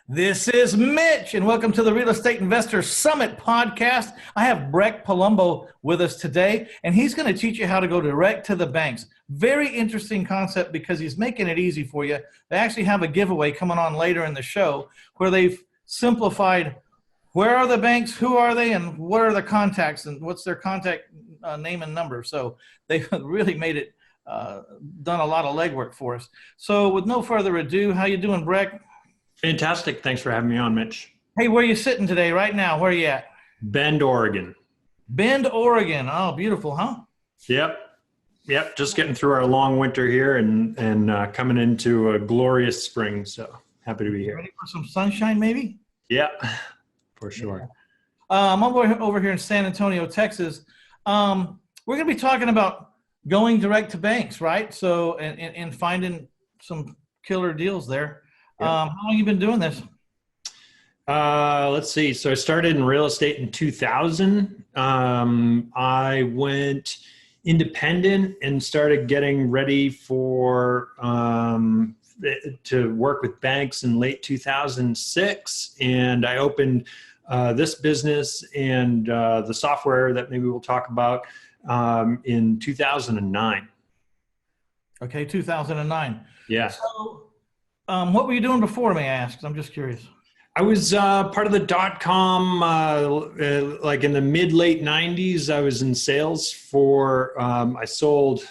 This is Mitch, and welcome to the Real Estate Investor Summit podcast. I have Brecht Palombo with us today, and he's going to teach you how to go direct to the banks. Very interesting concept because he's making it easy for you. They actually have a giveaway coming on later in the show where they've simplified where are the banks, who are they, and what are the contacts, and what's their contact name and number. So they've really made it, done a lot of legwork for us. So with no further ado, how you doing, Brecht? Fantastic. Thanks for having me on, Mitch. Hey, where are you sitting today right now? Where are you at? Bend, Oregon. Bend, Oregon. Oh, beautiful, huh? Yep. Just getting through our long winter here and coming into a glorious spring. So happy to be here. Ready for some sunshine, maybe? Yeah, for sure. I'm over here in San Antonio, Texas. We're going to be talking about going direct to banks, right? So, and finding some killer deals there. Yep. How long have you been doing this? Let's see. So I started in real estate in 2000. I went independent and started getting ready for to work with banks in late 2006. And I opened this business and the software that maybe we'll talk about in 2009. Okay, 2009. Yeah. So, what were you doing before, may I ask? I'm just curious. I was part of the .com, like in the mid-late 90s. I was in sales for, I sold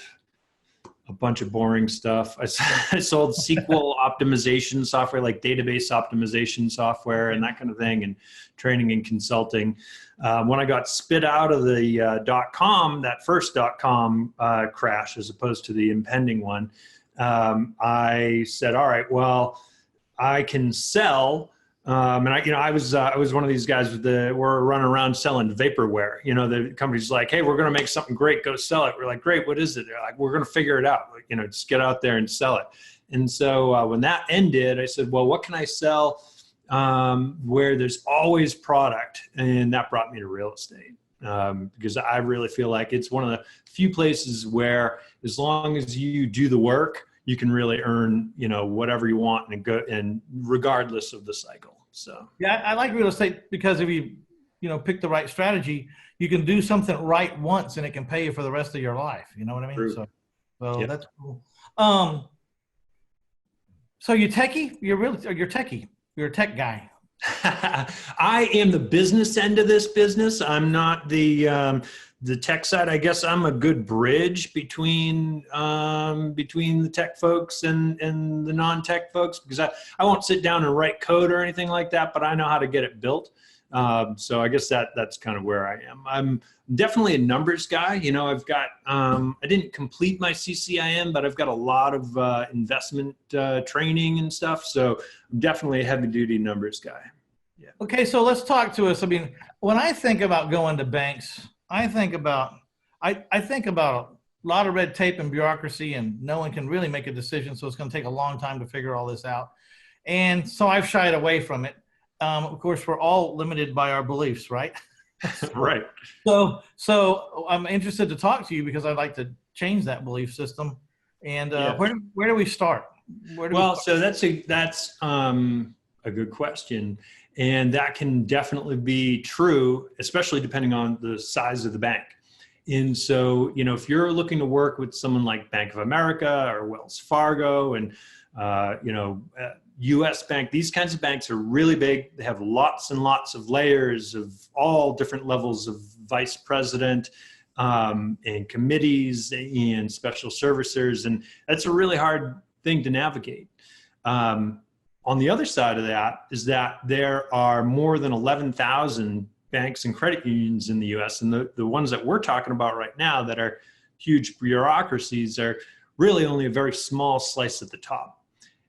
a bunch of boring stuff. I sold SQL optimization software, like database optimization software and that kind of thing, and training and consulting. When I got spit out of the .com, that first .com crash, as opposed to the impending one, I said, all right, well, I can sell. And I was one of these guys we're running around selling vaporware. The company's like, hey, we're going to make something great. Go sell it. We're like, great. What is it? They're like, we're going to figure it out. Just get out there and sell it. And so when that ended, I said, well, what can I sell where there's always product? And that brought me to real estate. Because I really feel like it's one of the few places where, as long as you do the work, you can really earn, whatever you want and regardless of the cycle. So yeah, I like real estate because if you pick the right strategy, you can do something right once and it can pay you for the rest of your life. You know what I mean? True. So Yep. That's cool. So you're techie? You're techie. You're a tech guy. I am the business end of this business. I'm not the tech side. I guess I'm a good bridge between the tech folks and the non-tech folks, because I won't sit down and write code or anything like that, but I know how to get it built. So I guess that's kind of where I am. I'm definitely a numbers guy. I've got, I didn't complete my CCIM, but I've got a lot of investment training and stuff. So I'm definitely a heavy duty numbers guy. Yeah. Okay. So let's talk to us. I mean, when I think about going to banks, I think about a lot of red tape and bureaucracy, and no one can really make a decision. So it's going to take a long time to figure all this out. And so I've shied away from it. Of course, we're all limited by our beliefs, right? Right. So I'm interested to talk to you because I'd like to change that belief system. And Yeah. where do we start? So that's a good question. And that can definitely be true, especially depending on the size of the bank. And so, if you're looking to work with someone like Bank of America or Wells Fargo and, US Bank, these kinds of banks are really big. They have lots and lots of layers of all different levels of vice president and committees and special servicers. And that's a really hard thing to navigate. On the other side of that is that there are more than 11,000 banks and credit unions in the US. And the ones that we're talking about right now that are huge bureaucracies are really only a very small slice at the top.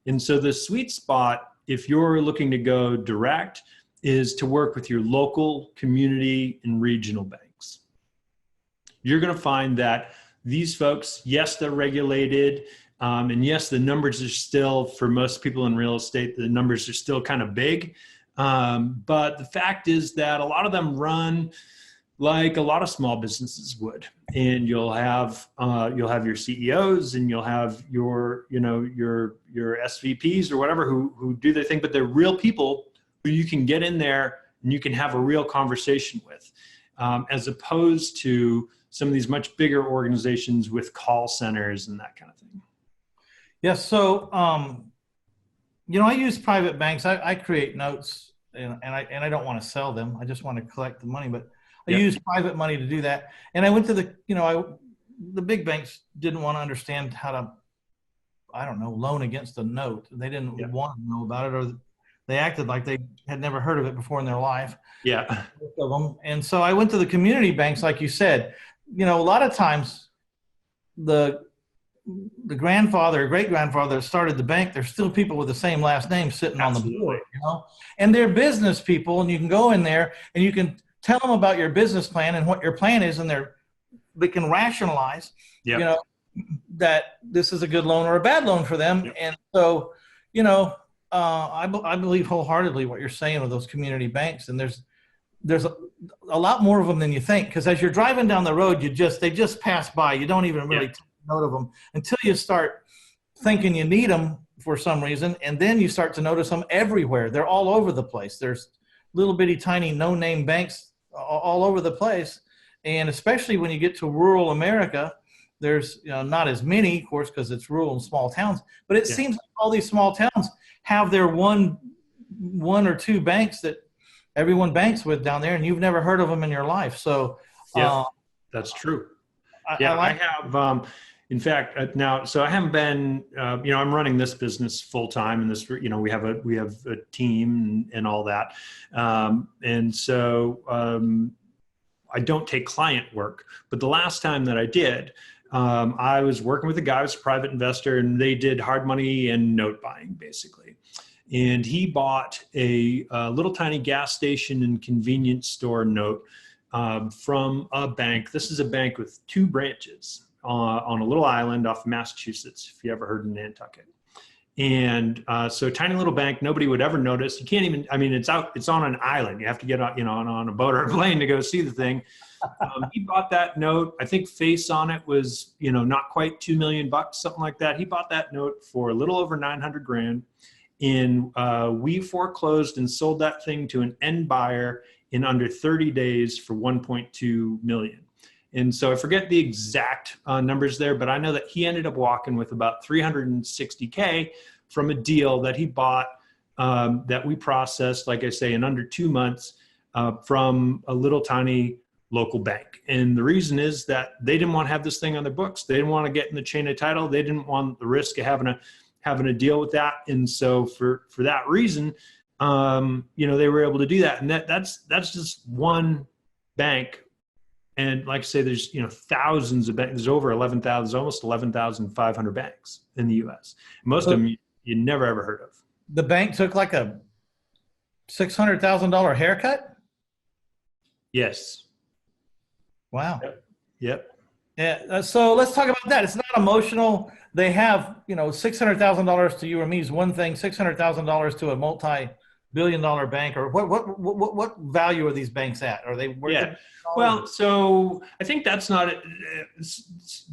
And so the sweet spot, if you're looking to go direct, is to work with your local, community, and regional banks. You're going to find that these folks, yes, they're regulated. And yes, the numbers are still, for most people in real estate, the numbers are still kind of big. But the fact is that a lot of them run like a lot of small businesses would. And you'll have your CEOs, and you'll have your SVPs or whatever who do their thing, but they're real people who you can get in there and you can have a real conversation with, as opposed to some of these much bigger organizations with call centers and that kind of thing. Yes. So, I use private banks. I create notes, and I don't want to sell them. I just want to collect the money, but I use private money to do that. And I went to the big banks didn't want to understand how to, I don't know, loan against a note. They didn't want to know about it, or they acted like they had never heard of it before in their life. Yeah. Of them. And so I went to the community banks, like you said. A lot of times the grandfather or great grandfather that started the bank, there's still people with the same last name sitting on the board, and they're business people, and you can go in there and you can tell them about your business plan and what your plan is, and they can rationalize, that this is a good loan or a bad loan for them. Yep. And so, I believe wholeheartedly what you're saying with those community banks, and there's a lot more of them than you think, because as you're driving down the road, they just pass by. You don't even really take note of them until you start thinking you need them for some reason, and then you start to notice them everywhere. They're all over the place. There's little bitty tiny no-name banks all over the place, and especially when you get to rural America, there's not as many, of course, because it's rural and small towns. But it seems like all these small towns have their one or two banks that everyone banks with down there, and you've never heard of them in your life. So that's true. I have. In fact, now, so I haven't been, I'm running this business full time, and this, we have a team and all that. And so I don't take client work, but the last time that I did, I was working with a guy who was a private investor, and they did hard money and note buying basically. And he bought a little tiny gas station and convenience store note from a bank. This is a bank with 2 branches on a little island off Massachusetts, if you ever heard of Nantucket. And so tiny little bank, nobody would ever notice. You can't even, it's on an island. You have to get on a boat or a plane to go see the thing. He bought that note. I think face on it was, not quite $2 million, something like that. He bought that note for a little over 900 grand. And we foreclosed and sold that thing to an end buyer in under 30 days for 1.2 million. And so I forget the exact numbers there, but I know that he ended up walking with about 360K from a deal that he bought that we processed, like I say, in under 2 months from a little tiny local bank. And the reason is that they didn't want to have this thing on their books. They didn't want to get in the chain of title. They didn't want the risk of having a deal with that. And so for that reason, they were able to do that. And that's just one bank. And like I say, there's, thousands of banks. There's over 11,000, almost 11,500 banks in the U.S. Most of them you never ever heard of. The bank took like a $600,000 haircut? Yes. Wow. Yep. Yeah. So let's talk about that. It's not emotional. They have, $600,000 to you or me is one thing. $600,000 to a multi-billion-dollar bank, or what value are these banks at? Are they worth it? Well, so I think that's not it.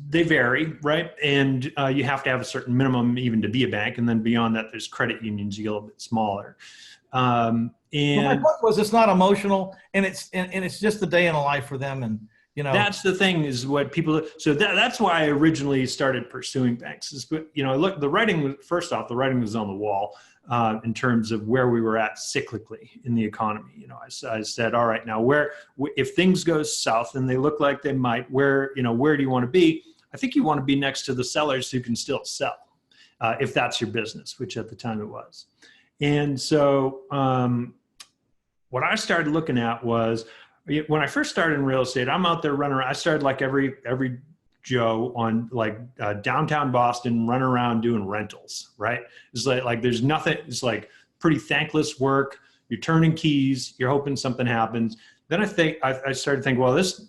They vary, right? And you have to have a certain minimum even to be a bank, and then beyond that, there's credit unions. You get a little bit smaller. And my point was, it's not emotional, and it's just a day in a life for them, and that's the thing is what people. So that's why I originally started pursuing banks. Is look, the writing was on the wall. In terms of where we were at cyclically in the economy. I said, all right, now if things go south and they look like they might, where do you want to be? I think you want to be next to the sellers who can still sell, if that's your business, which at the time it was. And so what I started looking at was, when I first started in real estate, I'm out there running around. I started like every Joe on downtown Boston, running around doing rentals, right? It's like there's nothing, it's like pretty thankless work. You're turning keys, you're hoping something happens. Then I started thinking, well, this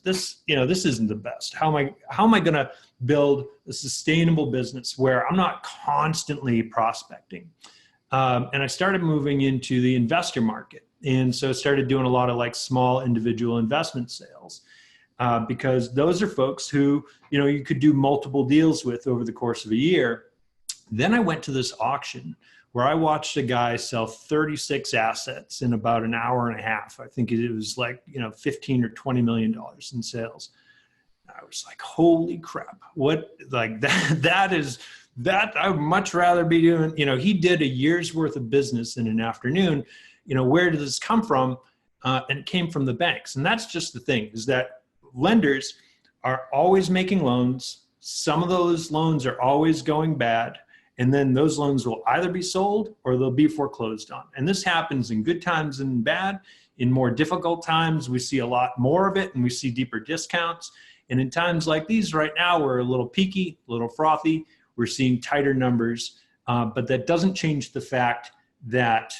isn't the best. How am I going to build a sustainable business where I'm not constantly prospecting? And I started moving into the investor market. And so I started doing a lot of like small individual investment sales. because those are folks who, you could do multiple deals with over the course of a year. Then I went to this auction where I watched a guy sell 36 assets in about an hour and a half. I think it was like, 15 or $20 million in sales. I was like, holy crap, what, like that I would much rather be doing. He did a year's worth of business in an afternoon. Where did this come from? And it came from the banks. And that's just the thing, is that lenders are always making loans. Some of those loans are always going bad. And then those loans will either be sold or they'll be foreclosed on. And this happens in good times and bad. In more difficult times, we see a lot more of it and we see deeper discounts. And in times like these right now, we're a little peaky, a little frothy. We're seeing tighter numbers, but that doesn't change the fact that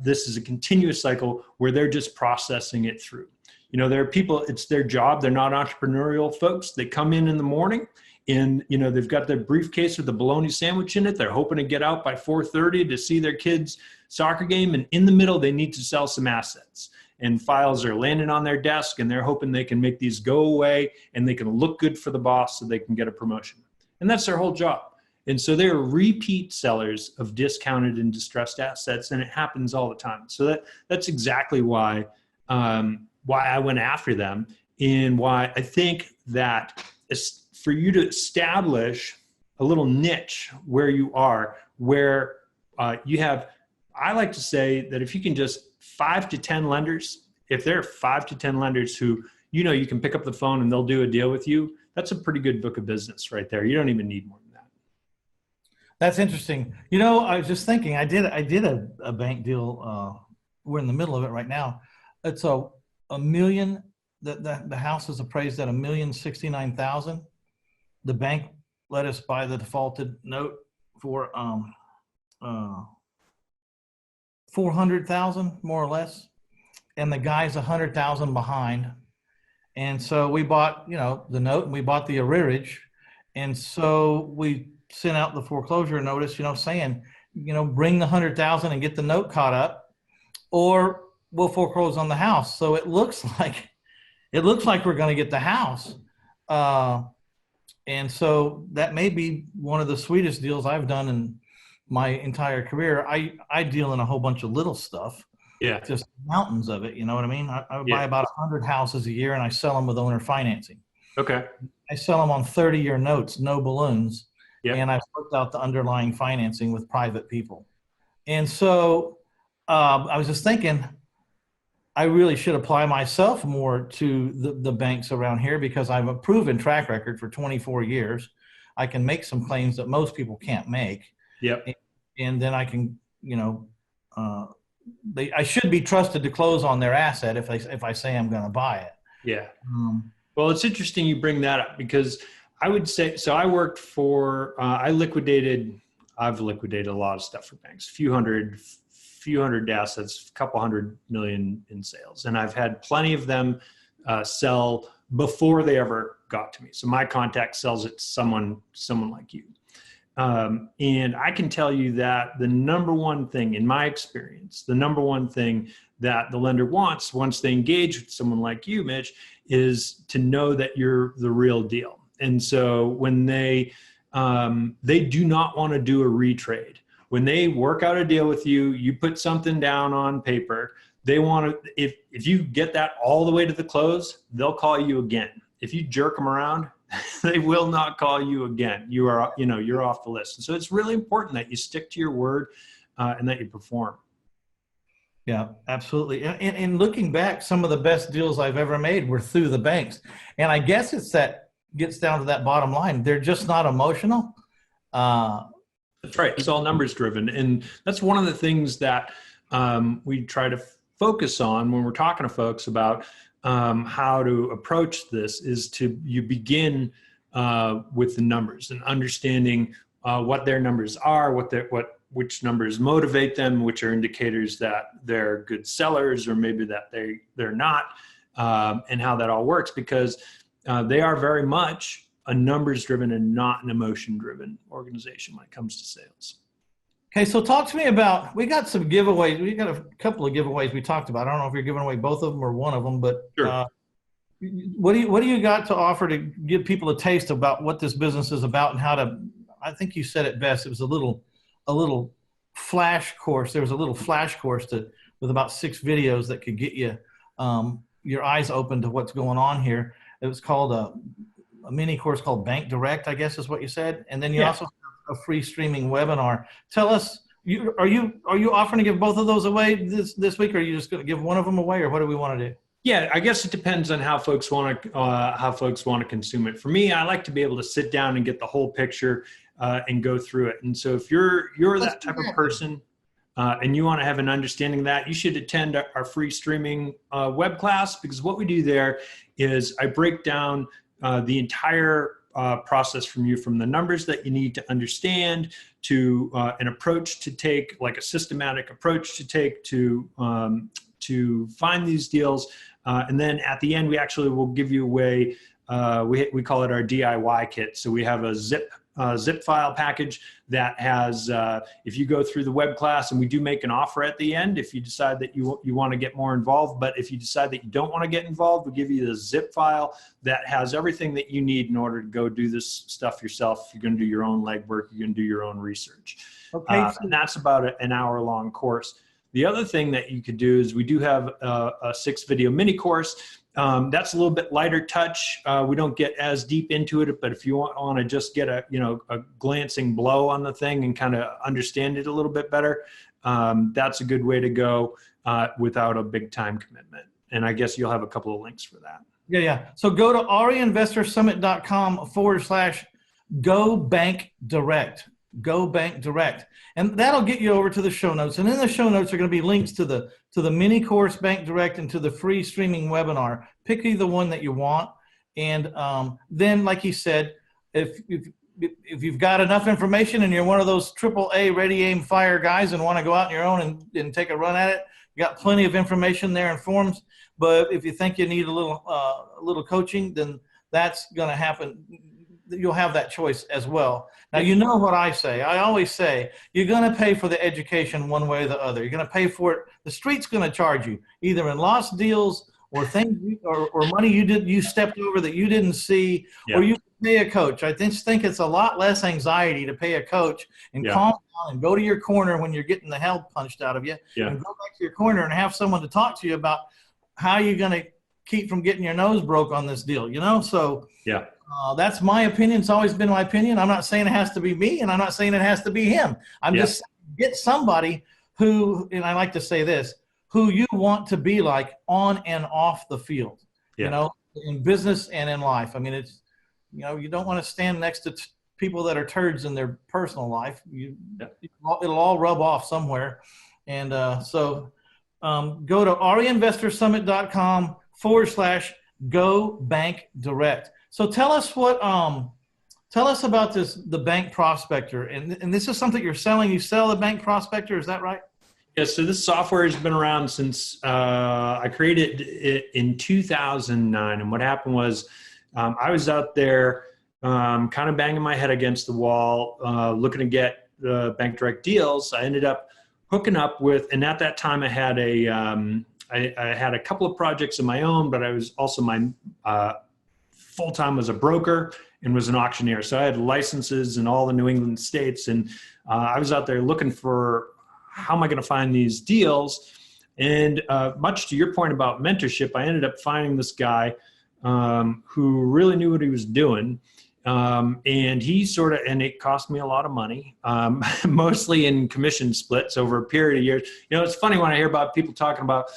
this is a continuous cycle where they're just processing it through. There are people, it's their job. They're not entrepreneurial folks. They come in the morning and, they've got their briefcase with a bologna sandwich in it. They're hoping to get out by 4:30 to see their kids' soccer game. And in the middle, they need to sell some assets. And files are landing on their desk and they're hoping they can make these go away and they can look good for the boss so they can get a promotion. And that's their whole job. And so they're repeat sellers of discounted and distressed assets, and it happens all the time. So that's exactly why I went after them, and why I think that for you to establish a little niche where you are, where you have, I like to say that if you can just 5 to 10 lenders, if there are 5 to 10 lenders who, you can pick up the phone and they'll do a deal with you, that's a pretty good book of business right there. You don't even need more than that. That's interesting. I was just thinking, I did a bank deal. We're in the middle of it right now. It's a million. The house is appraised at $1,069,000. The bank let us buy the defaulted note for $400,000 more or less, and the guy's $100,000 behind. And so we bought, the note, and we bought the arrearage, and so we sent out the foreclosure notice, saying, bring the $100,000 and get the note caught up, or we'll foreclose on the house. So it looks like we're going to get the house. And so that may be one of the sweetest deals I've done in my entire career. I deal in a whole bunch of little stuff. Yeah. Just mountains of it. You know what I mean? I would buy about 100 houses a year and I sell them with owner financing. Okay. I sell them on 30-year notes, no balloons. Yeah. And I've worked out the underlying financing with private people. And so I was just thinking, I really should apply myself more to the banks around here, because I have a proven track record for 24 years. I can make some claims that most people can't make. Yep. And then I can, I should be trusted to close on their asset if I say I'm going to buy it. Yeah. Well, it's interesting you bring that up, because I would say, so I worked for, I've liquidated a lot of stuff for banks, few hundred assets, a couple $100 million in sales. And I've had plenty of them sell before they ever got to me. So my contact sells it to someone like you. And I can tell you that the number one thing in my experience, the number one thing that the lender wants once they engage with someone like you, Mitch, is to know that you're the real deal. And so when they do not want to do a retrade. When they work out a deal with you, you put something down on paper, they want to, if you get that all the way to the close, they'll call you again. If you jerk them around, they will not call you again. You're off the list. And so it's really important that you stick to your word and that you perform. Yeah, absolutely. And looking back, some of the best deals I've ever made were through the banks. And I guess gets down to that bottom line. They're just not emotional. That's right. It's all numbers driven. And that's one of the things that we try to focus on when we're talking to folks about how to approach this, is you begin with the numbers and understanding what their numbers are, which numbers motivate them, which are indicators that they're good sellers or maybe that they're not, and how that all works, because they are very much a numbers driven and not an emotion driven organization when it comes to sales. Okay, so talk to me about, we got some giveaways. We got a couple of giveaways we talked about. I don't know if you're giving away both of them or one of them, but sure. what do you got to offer to give people a taste about what this business is about and how to? I think you said it best. It was a little flash course. There was a little flash course with about 6 videos that could get you your eyes open to what's going on here. It was called a mini course called Bank Direct, I guess is what you said, and then you also have a free streaming webinar. Tell us, are you offering to give both of those away this week, or are you just going to give one of them away, or what do we want to do? Yeah, I guess it depends on how folks want to consume it. For me, I like to be able to sit down and get the whole picture and go through it. And so if you're that type of person and you want to have an understanding of that, you should attend our free streaming web class, because what we do there is I break down the entire process from the numbers that you need to understand to an approach to take, like a systematic approach to take to find these deals. And then at the end, we actually will give you away, we call it our DIY kit. So we have a zip file package that has, if you go through the web class, and we do make an offer at the end, if you decide that you want to get more involved, but if you decide that you don't want to get involved, we give you the zip file that has everything that you need in order to go do this stuff yourself. You're going to do your own legwork. You're going to do your own research. Okay. And that's about an hour-long course. The other thing that you could do is we do have a 6-video mini course. That's a little bit lighter touch. We don't get as deep into it, but if you want to just get a glancing blow on the thing and kind of understand it a little bit better, that's a good way to go without a big time commitment. And I guess you'll have a couple of links for that. Yeah. So go to REInvestorSummit.com/go bank direct. Go Bank Direct, and that'll get you over to the show notes. And in the show notes are going to be links to the mini course Bank Direct and to the free streaming webinar. Pick either one that you want, and then, like he said, if you've got enough information and you're one of those AAA ready, aim, fire guys and want to go out on your own and take a run at it, you got plenty of information there and forms. But if you think you need a little coaching, then that's going to happen. You'll have that choice as well. Now, you know what I say. I always say you're going to pay for the education one way or the other. You're going to pay for it. The street's going to charge you either in lost deals or things or money you stepped over that you didn't see, or you pay a coach. I just think it's a lot less anxiety to pay a coach and calm down and go to your corner when you're getting the hell punched out of you, and go back to your corner and have someone to talk to you about how you're going to keep from getting your nose broke on this deal. So that's my opinion. It's always been my opinion. I'm not saying it has to be me, and I'm not saying it has to be him. I'm just saying get somebody who, and I like to say this, who you want to be like on and off the field, in business and in life. I mean, it's, you don't want to stand next to people that are turds in their personal life. It'll all rub off somewhere. And so go to REInvestorSummit.com/go bank direct. So tell us about the Bank Prospector, and this is something you're selling. You sell the Bank Prospector, is that right? Yeah. So this software has been around since I created it in 2009. And what happened was I was out there kind of banging my head against the wall, looking to get Bank Direct deals. I ended up hooking up with, and at that time I had I had a couple of projects of my own, but I was also my full-time was a broker and was an auctioneer. So I had licenses in all the New England states. And I was out there looking for, how am I going to find these deals? And much to your point about mentorship, I ended up finding this guy who really knew what he was doing. And he and it cost me a lot of money, mostly in commission splits over a period of years. It's funny when I hear about people talking about,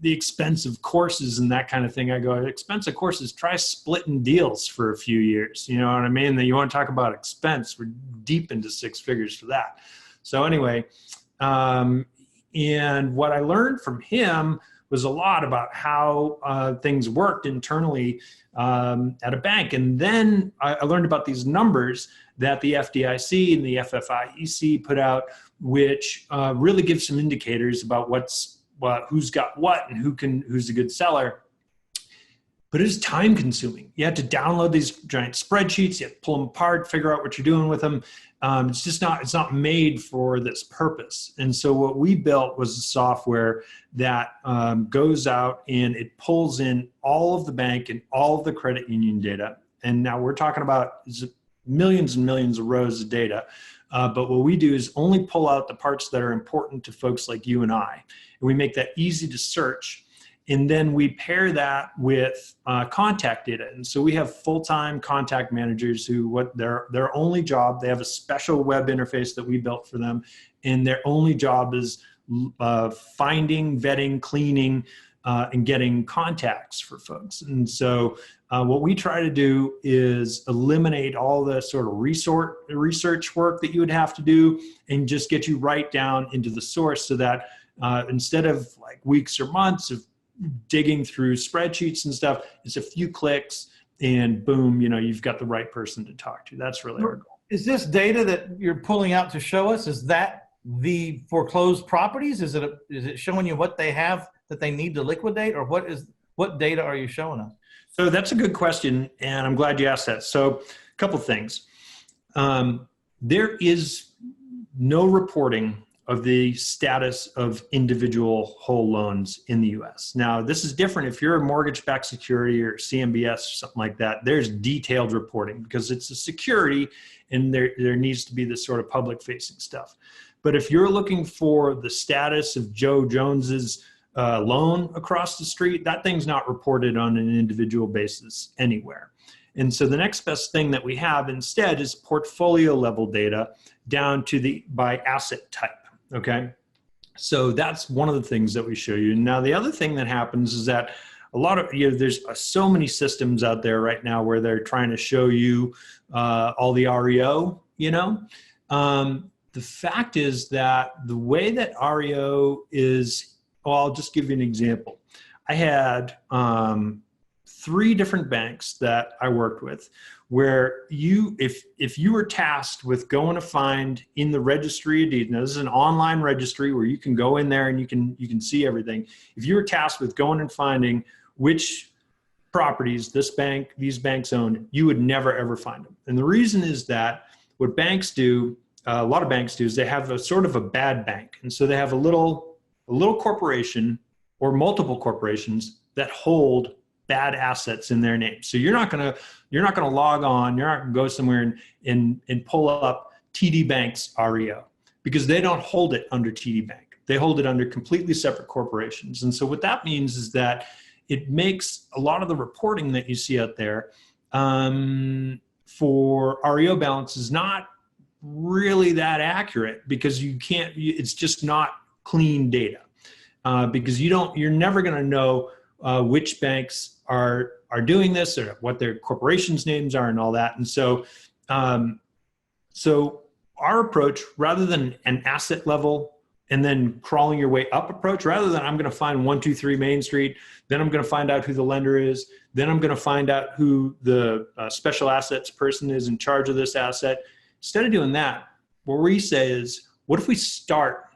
the expensive courses and that kind of thing. I go, expensive courses, try splitting deals for a few years. You know what I mean? That you want to talk about expense, we're deep into 6 figures for that. So anyway, and what I learned from him was a lot about how things worked internally at a bank. And then I learned about these numbers that the FDIC and the FFIEC put out, which really give some indicators about who's got what and who's a good seller. But it is time consuming. You have to download these giant spreadsheets, you have to pull them apart, figure out what you're doing with them. It's not made for this purpose. And so what we built was a software that goes out and it pulls in all of the bank and all of the credit union data. And now we're talking about millions and millions of rows of data. But what we do is only pull out the parts that are important to folks like you and I. And we make that easy to search. And then we pair that with contact data. And so we have full-time contact managers who their only job, they have a special web interface that we built for them. And their only job is finding, vetting, cleaning, and getting contacts for folks. And so what we try to do is eliminate all the sort of research work that you would have to do and just get you right down into the source so that instead of like weeks or months of digging through spreadsheets and stuff, it's a few clicks and boom, you've got the right person to talk to. That's really our goal. Is this data that you're pulling out to show us, is that the foreclosed properties? Is it showing you what they have that they need to liquidate, or what data are you showing us? So that's a good question, and I'm glad you asked that. So a couple things. There is no reporting of the status of individual whole loans in the US. Now, this is different if you're a mortgage-backed security or CMBS or something like that. There's detailed reporting because it's a security and there needs to be this sort of public-facing stuff. But if you're looking for the status of Joe Jones's loan across the street, that thing's not reported on an individual basis anywhere. And so the next best thing that we have instead is portfolio level data down to by asset type. Okay. So that's one of the things that we show you. Now, the other thing that happens is that a lot of, there's so many systems out there right now where they're trying to show you all the REO, the fact is that the way that REO is, well, I'll just give you an example. I had 3 different banks that I worked with where if you were tasked with going to find in the registry of deeds, now this is an online registry where you can go in there and you can see everything. If you were tasked with going and finding which properties these banks own, you would never ever find them. And the reason is that what banks do, a lot of banks do, is they have a sort of a bad bank. And so they have a little corporation or multiple corporations that hold bad assets in their name. So you're not gonna log on, you're not gonna go somewhere and pull up TD Bank's REO because they don't hold it under TD Bank. They hold it under completely separate corporations. And so what that means is that it makes a lot of the reporting that you see out there for REO balances not really that accurate because it's just not clean data because you're never gonna know which banks are doing this or what their corporations' names are and all that. And so, so our approach, rather than an asset level and then crawling your way up approach, rather than I'm going to find 123 Main Street, then I'm going to find out who the lender is, then I'm going to find out who the special assets person is in charge of this asset. Instead of doing that, what we say is, what if we start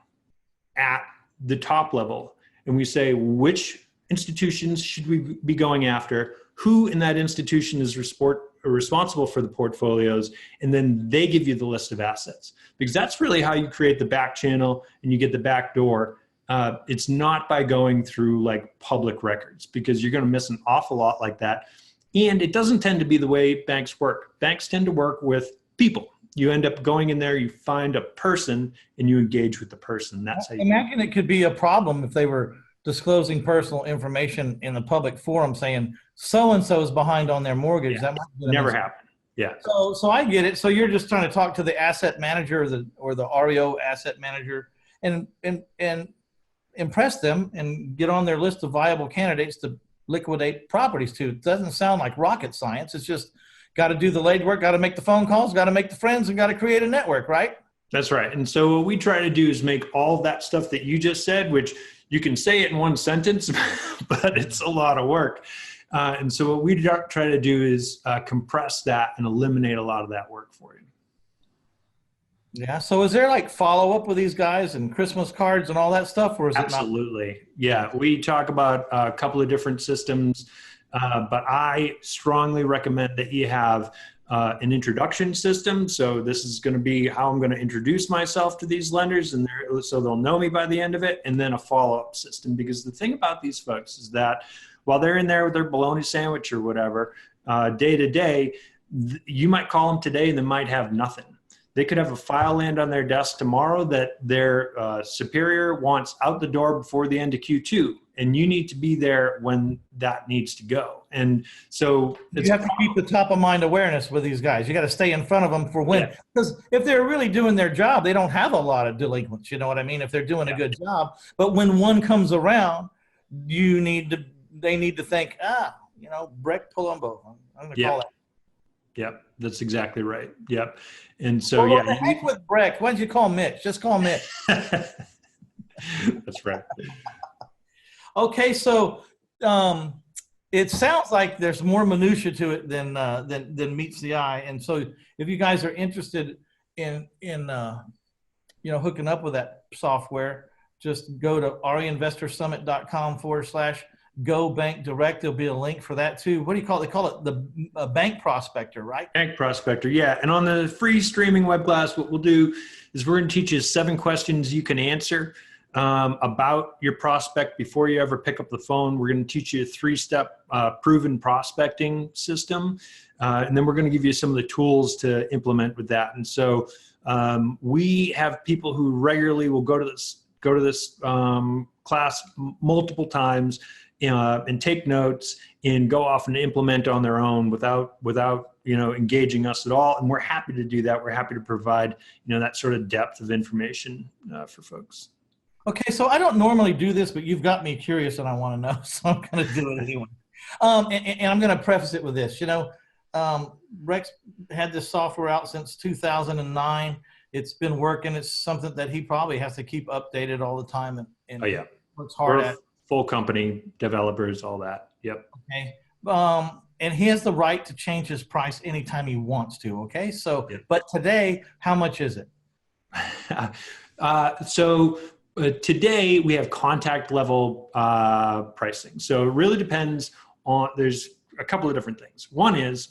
at the top level and we say, which institutions should we be going after? Who in that institution is responsible for the portfolios? And then they give you the list of assets, because that's really how you create the back channel and you get the back door. It's not by going through like public records, because you're going to miss an awful lot like that. And it doesn't tend to be the way banks work. Banks tend to work with people. You end up going in there, you find a person and you engage with the person. That's how you imagine it could be a problem if they were disclosing personal information in the public forum saying so-and-so is behind on their mortgage. Yeah, that never happened. Yeah. So I get it. So you're just trying to talk to the asset manager or the REO asset manager and impress them and get on their list of viable candidates to liquidate properties to. It doesn't sound like rocket science. It's just got to do the legwork, got to make the phone calls, got to make the friends, and got to create a network, right? That's right. And so what we try to do is make all that stuff that you just said, which you can say it in one sentence, but it's a lot of work. And so what we try to do is compress that and eliminate a lot of that work for you. Yeah. So is there like follow up with these guys and Christmas cards and all that stuff, or is Absolutely. it not? Yeah. We talk about a couple of different systems, but I strongly recommend that you have an introduction system. So this is going to be how I'm going to introduce myself to these lenders, and so they'll know me by the end of it, and then a follow-up system. Because the thing about these folks is that while they're in there with their bologna sandwich or whatever, day to day, you might call them today and they might have nothing. They could have a file land on their desk tomorrow that their superior wants out the door before the end of Q2. And you need to be there when that needs to go. And so you have to keep the top of mind awareness with these guys. You got to stay in front of them for when, because if they're really doing their job, they don't have a lot of delinquents. You know what I mean? If they're doing a good job, but when one comes around, they need to think, Brecht Palombo. I'm going to call that. Yep, that's exactly right. Yep. And so, heck with Brecht. Why don't you call Mitch? Just call Mitch. That's right. Okay, so it sounds like there's more minutia to it than meets the eye. And so, if you guys are interested in hooking up with that software, just go to reinvestorsummit.com/Go Bank Direct. There'll be a link for that too. What do you call it? They call it the Bank Prospector, right? Bank Prospector, yeah. And on the free streaming web class, what we'll do is we're going to teach you 7 questions you can answer about your prospect before you ever pick up the phone. We're going to teach you a 3-step proven prospecting system. And then we're going to give you some of the tools to implement with that. And so we have people who regularly will go to this class multiple times and take notes and go off and implement on their own without engaging us at all. And we're happy to do that. We're happy to provide that sort of depth of information for folks. Okay, so I don't normally do this, but you've got me curious and I want to know, so I'm going to do it anyway. And I'm going to preface it with this. Rex had this software out since 2009. It's been working. It's something that he probably has to keep updated all the time and works hard at. Full company, developers, all that. Yep. Okay. And he has the right to change his price anytime he wants to. Okay. So, But today, how much is it? Today we have contact level pricing. So it really depends on, there's a couple of different things. One is,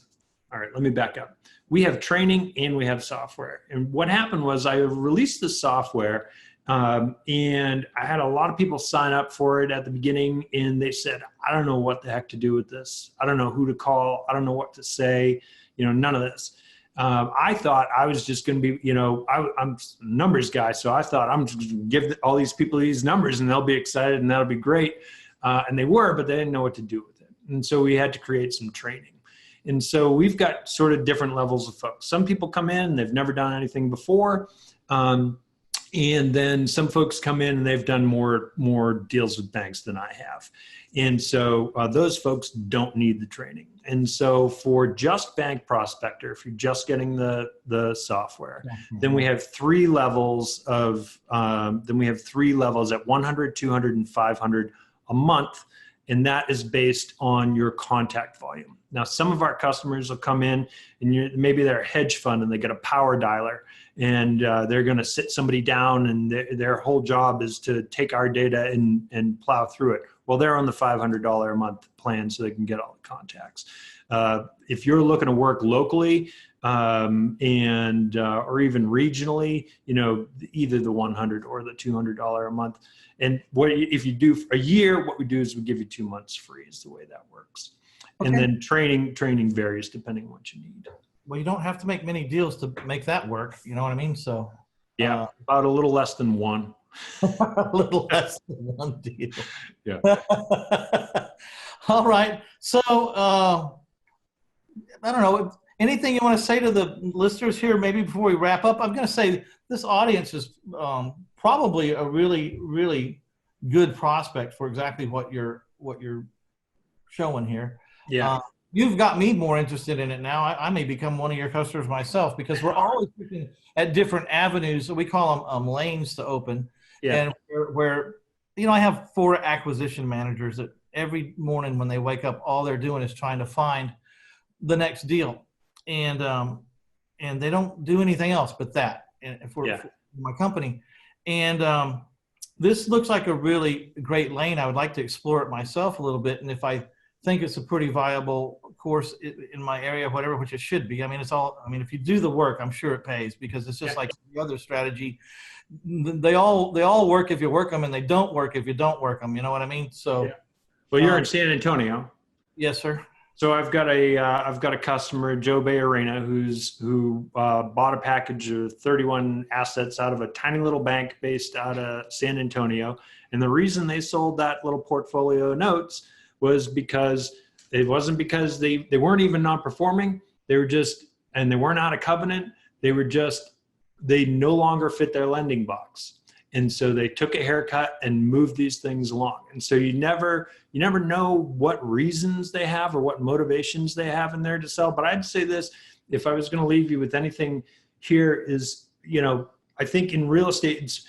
all right, let me back up. We have training and we have software. And what happened was I released the software and I had a lot of people sign up for it at the beginning and they said, I don't know what the heck to do with this. I don't know who to call. I don't know what to say, none of this. I thought I was just going to be, I'm a numbers guy. So I thought I'm just going to give all these people these numbers and they'll be excited and that'll be great. And they were, but they didn't know what to do with it. And so we had to create some training. And so we've got sort of different levels of folks. Some people come in, they've never done anything before. And then some folks come in and they've done more deals with banks than I have. And so those folks don't need the training. And so for just Bank Prospector, if you're just getting the software, then we have 3 levels of, at 100, 200, and 500 a month. And that is based on your contact volume. Now, some of our customers will come in and maybe they're a hedge fund and they get a power dialer and they're going to sit somebody down and their whole job is to take our data and plow through it. Well, they're on the $500 a month plan so they can get all the contacts. If you're looking to work locally or even regionally, either the $100 or the $200 a month. And if you do a year, what we do is we give you 2 months free is the way that works. Okay. And then training varies depending on what you need. Well, you don't have to make many deals to make that work. You know what I mean? So yeah, about a little less than one. A little less than one deal. Yeah. All right. So I don't know. Anything you want to say to the listeners here, maybe before we wrap up? I'm going to say this audience is probably a really, really good prospect for exactly what you're showing here. Yeah. You've got me more interested in it now. I may become one of your customers myself because we're always looking at different avenues. So we call them lanes to open. Yeah. And where I have 4 acquisition managers that every morning when they wake up, all they're doing is trying to find the next deal. And they don't do anything else but that for my company. And this looks like a really great lane. I would like to explore it myself a little bit. And if I think it's a pretty viable course in my area, whatever, which it should be. I mean, if you do the work, I'm sure it pays, because it's just like the other strategy. They all work if you work them, and they don't work if you don't work them. You know what I mean? So, well, you're in San Antonio. Yes, sir. So I've got a customer, Joe Bay Arena, who bought a package of 31 assets out of a tiny little bank based out of San Antonio. And the reason they sold that little portfolio of notes was because it wasn't because they weren't even non-performing. They were just, and they weren't out of covenant. They no longer fit their lending box. And so they took a haircut and moved these things along. And so you never know what reasons they have or what motivations they have in there to sell. But I'd say this, if I was going to leave you with anything here is, I think in real estate, it's,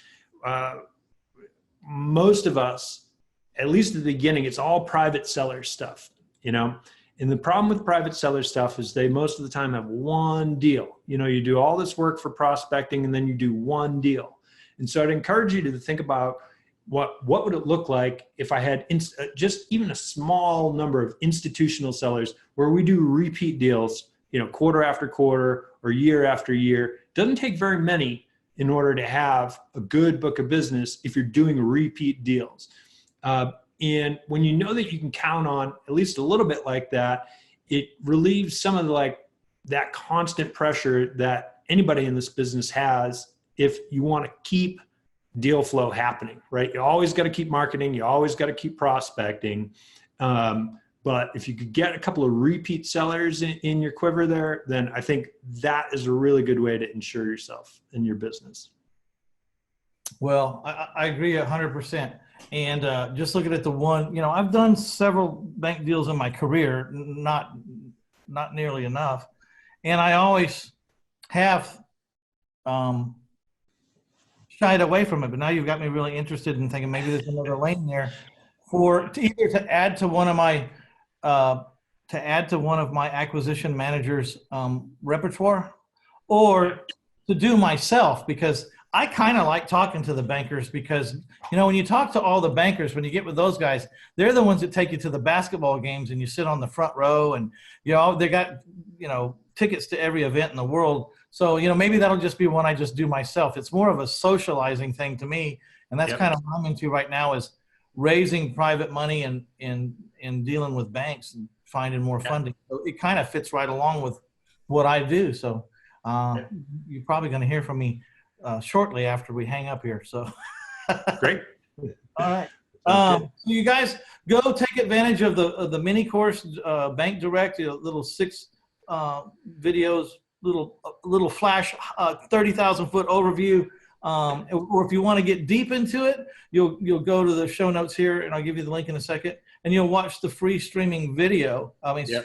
most of us, at least at the beginning, it's all private seller stuff, And the problem with private seller stuff is they most of the time have one deal. You do all this work for prospecting and then you do one deal. And so I'd encourage you to think about what would it look like if I had just even a small number of institutional sellers where we do repeat deals, quarter after quarter or year after year. It doesn't take very many in order to have a good book of business if you're doing repeat deals. And when you know that you can count on at least a little bit like that, it relieves some of that constant pressure that anybody in this business has if you want to keep deal flow happening, right? You always got to keep marketing. You always got to keep prospecting. But if you could get a couple of repeat sellers in your quiver there, then I think that is a really good way to insure yourself in your business. Well, I agree 100%. And just looking at the one, I've done several bank deals in my career, not nearly enough. And I always have shied away from it. But now you've got me really interested in thinking maybe there's another lane there to add to one of my acquisition managers' repertoire, or to do myself, because I kind of like talking to the bankers, because, when you talk to all the bankers, when you get with those guys, they're the ones that take you to the basketball games and you sit on the front row and, they got, tickets to every event in the world. So, maybe that'll just be one I just do myself. It's more of a socializing thing to me. And that's kind of what I'm into right now, is raising private money and dealing with banks and finding more funding. So it kind of fits right along with what I do. So you're probably going to hear from me shortly after we hang up here. So great. All right. So you guys go take advantage of the mini course, Bank Direct, little 6 videos, little flash 30,000 foot overview. Or if you want to get deep into it, you'll go to the show notes here, and I'll give you the link in a second, and you'll watch the free streaming video.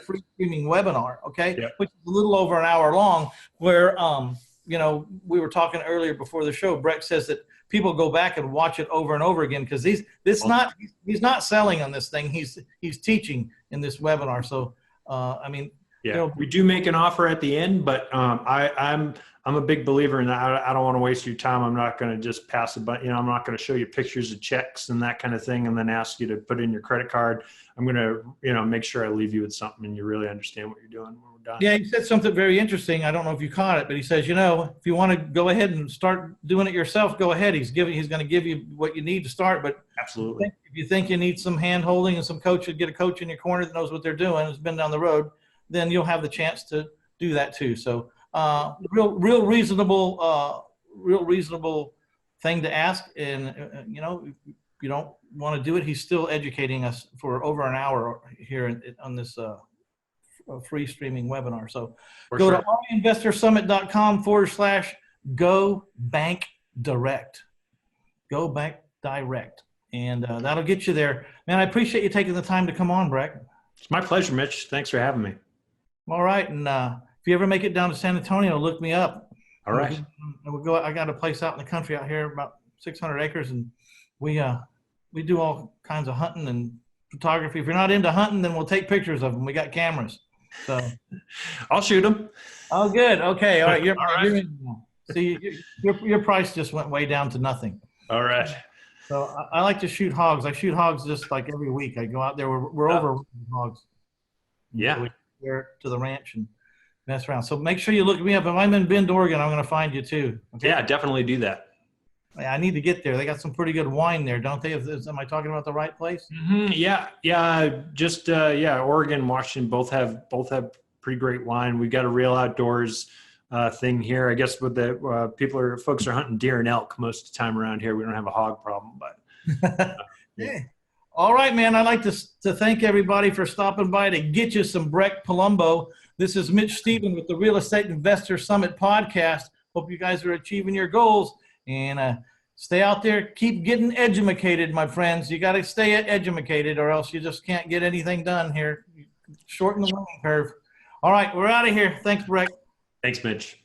Free streaming webinar, okay? Which is a little over an hour long, where we were talking earlier before the show. Brecht says that people go back and watch it over and over again, because he's not selling on this thing. He's teaching in this webinar. So we do make an offer at the end, but I'm a big believer in that. I don't want to waste your time. I'm not going to just pass it, but I'm not going to show you pictures of checks and that kind of thing and then ask you to put in your credit card. I'm going to, make sure I leave you with something and you really understand what you're doing when we're done. Yeah, he said something very interesting. I don't know if you caught it, but he says, if you want to go ahead and start doing it yourself, go ahead. He's going to give you what you need to start. But absolutely, if you think you need some hand holding and some coach, get a coach in your corner that knows what they're doing, has been down the road, then you'll have the chance to do that too. So real reasonable thing to ask. And if you don't want to do it, he's still educating us for over an hour here on this free streaming webinar. So go to reinvestorsummit.com/go bank direct. Go bank direct. And that'll get you there. Man, I appreciate you taking the time to come on, Brecht. It's my pleasure, Mitch. Thanks for having me. All right. And if you ever make it down to San Antonio, look me up. All right. We'll go. I got a place out in the country out here, about 600 acres, and we do all kinds of hunting and photography. If you're not into hunting, then we'll take pictures of them. We got cameras. So I'll shoot them. Oh, good. Okay. All right. You're all right. See, your price just went way down to nothing. All right. So I like to shoot hogs. I shoot hogs just like every week. I go out there. We're over hogs. Yeah. So we go to the ranch and mess around. So make sure you look me up. If I'm in Bend, Oregon, I'm going to find you too. Okay? Yeah, definitely do that. I need to get there. They got some pretty good wine there, don't they? Am I talking about the right place? Yeah. Just Oregon, Washington both have pretty great wine. We got a real outdoors thing here. I guess with the folks are hunting deer and elk most of the time around here. We don't have a hog problem, but Yeah. All right, man. I'd like to thank everybody for stopping by to get you some Brecht Palombo. This is Mitch Stephen with the Real Estate Investor Summit podcast. Hope you guys are achieving your goals and stay out there. Keep getting educated, my friends. You got to stay educated or else you just can't get anything done here. Shorten the learning curve. All right, we're out of here. Thanks, Brecht. thanks, Mitch.